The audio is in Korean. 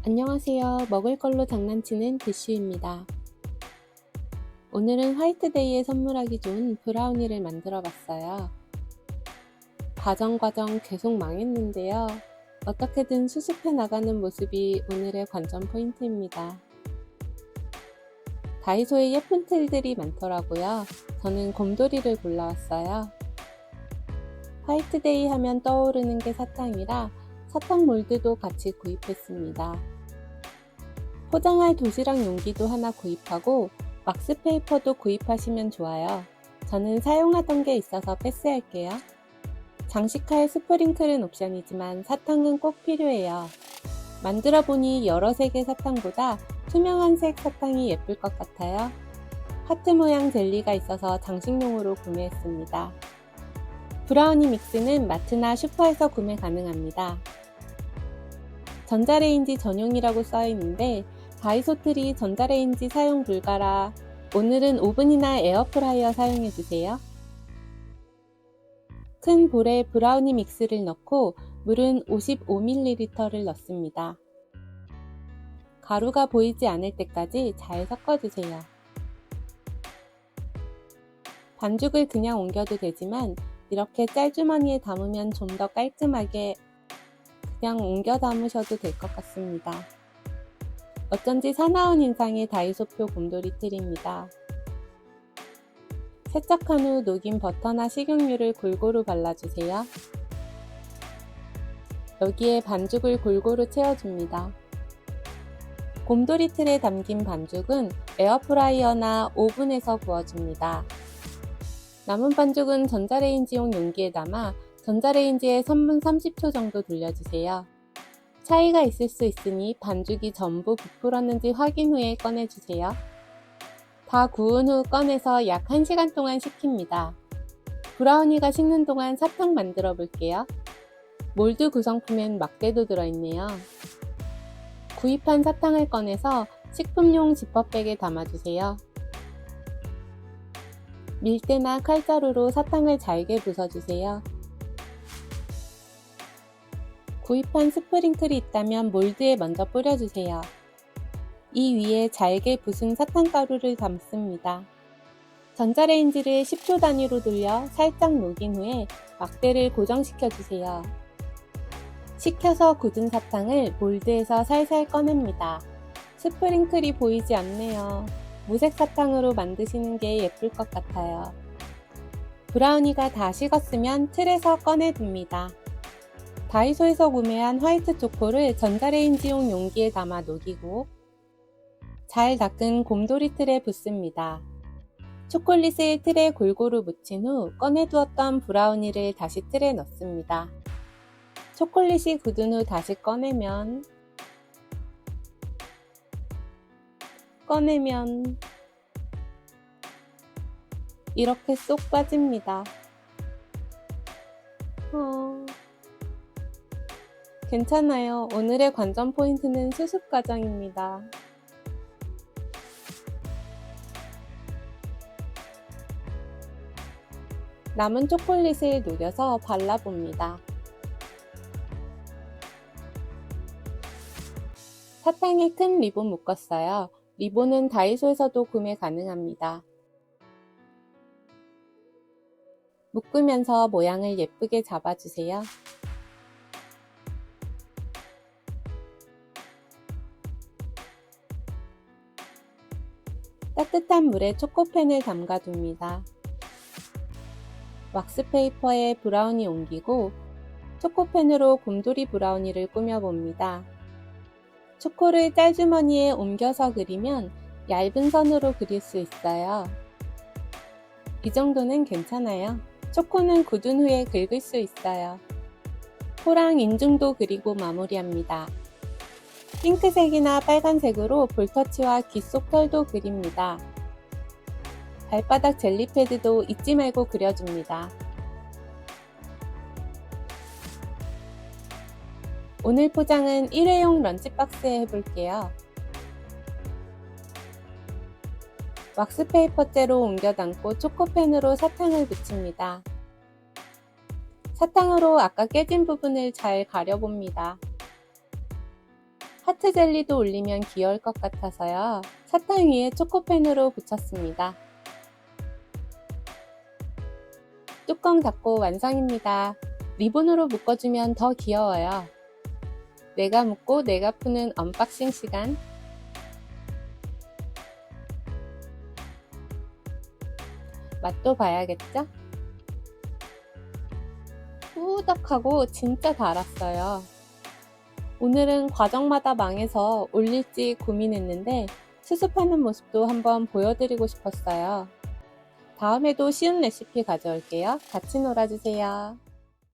안녕하세요. 먹을 걸로 장난치는 대슈입니다. 오늘은 화이트데이에 선물하기 좋은 브라우니를 만들어 봤어요. 과정 계속 망했는데요. 어떻게든 수습해 나가는 모습이 오늘의 관전 포인트입니다. 다이소에 예쁜 틀들이 많더라고요. 저는 곰돌이를 골라왔어요. 화이트데이 하면 떠오르는 게 사탕이라 사탕 몰드도 같이 구입했습니다. 포장할 도시락 용기도 하나 구입하고 왁스 페이퍼도 구입하시면 좋아요. 저는 사용하던 게 있어서 패스할게요. 장식할 스프링클은 옵션이지만 사탕은 꼭 필요해요. 만들어 보니 여러 색의 사탕보다 투명한 색 사탕이 예쁠 것 같아요. 하트 모양 젤리가 있어서 장식용으로 구매했습니다. 브라우니 믹스는 마트나 슈퍼에서 구매 가능합니다. 전자레인지 전용이라고 써있는데 다이소틀이 전자레인지 사용 불가라 오늘은 오븐이나 에어프라이어 사용해주세요. 큰 볼에 브라우니 믹스를 넣고 물은 55ml를 넣습니다. 가루가 보이지 않을 때까지 잘 섞어주세요. 반죽을 그냥 옮겨도 되지만 이렇게 짤주머니에 담으면 좀 더 깔끔하게 그냥 옮겨 담으셔도 될 것 같습니다. 어쩐지 사나운 인상의 다이소표 곰돌이 틀입니다. 세척한 후 녹인 버터나 식용유를 골고루 발라주세요. 여기에 반죽을 골고루 채워줍니다. 곰돌이 틀에 담긴 반죽은 에어프라이어나 오븐에서 구워줍니다. 남은 반죽은 전자레인지용 용기에 담아 전자레인지에 3분 30초 정도 돌려주세요. 차이가 있을 수 있으니 반죽이 전부 부풀었는지 확인 후에 꺼내주세요. 다 구운 후 꺼내서 약 1시간 동안 식힙니다. 브라우니가 식는 동안 사탕 만들어 볼게요. 몰드 구성품엔 막대도 들어있네요. 구입한 사탕을 꺼내서 식품용 지퍼백에 담아주세요. 밀대나 칼자루로 사탕을 잘게 부숴주세요. 구입한 스프링클이 있다면 몰드에 먼저 뿌려주세요. 이 위에 잘게 부순 사탕가루를 담습니다. 전자레인지를 10초 단위로 돌려 살짝 녹인 후에 막대를 고정시켜주세요. 식혀서 굳은 사탕을 몰드에서 살살 꺼냅니다. 스프링클이 보이지 않네요. 무색 사탕으로 만드시는 게 예쁠 것 같아요. 브라우니가 다 식었으면 틀에서 꺼내둡니다. 다이소에서 구매한 화이트 초코를 전자레인지용 용기에 담아 녹이고 잘 닦은 곰돌이 틀에 붓습니다. 초콜릿을 틀에 골고루 묻힌 후 꺼내두었던 브라우니를 다시 틀에 넣습니다. 초콜릿이 굳은 후 다시 꺼내면 이렇게 쏙 빠집니다. 괜찮아요. 오늘의 관전 포인트는 수습 과정입니다. 남은 초콜릿을 녹여서 발라봅니다. 사탕에 큰 리본 묶었어요. 리본은 다이소에서도 구매 가능합니다. 묶으면서 모양을 예쁘게 잡아주세요. 따뜻한 물에 초코펜을 담가둡니다. 왁스페이퍼에 브라우니 옮기고 초코펜으로 곰돌이 브라우니를 꾸며봅니다. 초코를 짤주머니에 옮겨서 그리면 얇은 선으로 그릴 수 있어요. 이 정도는 괜찮아요. 초코는 굳은 후에 긁을 수 있어요. 코랑 인중도 그리고 마무리합니다. 핑크색이나 빨간색으로 볼터치와 귀 속 털도 그립니다. 발바닥 젤리 패드도 잊지 말고 그려줍니다. 오늘 포장은 일회용 런치박스에 해볼게요. 왁스페이퍼째로 옮겨 담고 초코펜으로 사탕을 붙입니다. 사탕으로 아까 깨진 부분을 잘 가려봅니다. 하트 젤리도 올리면 귀여울 것 같아서요. 사탕 위에 초코펜으로 붙였습니다. 뚜껑 닫고 완성입니다. 리본으로 묶어주면 더 귀여워요. 내가 묶고 내가 푸는 언박싱 시간. 맛도 봐야겠죠? 꾸덕하고 진짜 달았어요. 오늘은 과정마다 망해서 올릴지 고민했는데 수습하는 모습도 한번 보여드리고 싶었어요. 다음에도 쉬운 레시피 가져올게요. 같이 놀아주세요.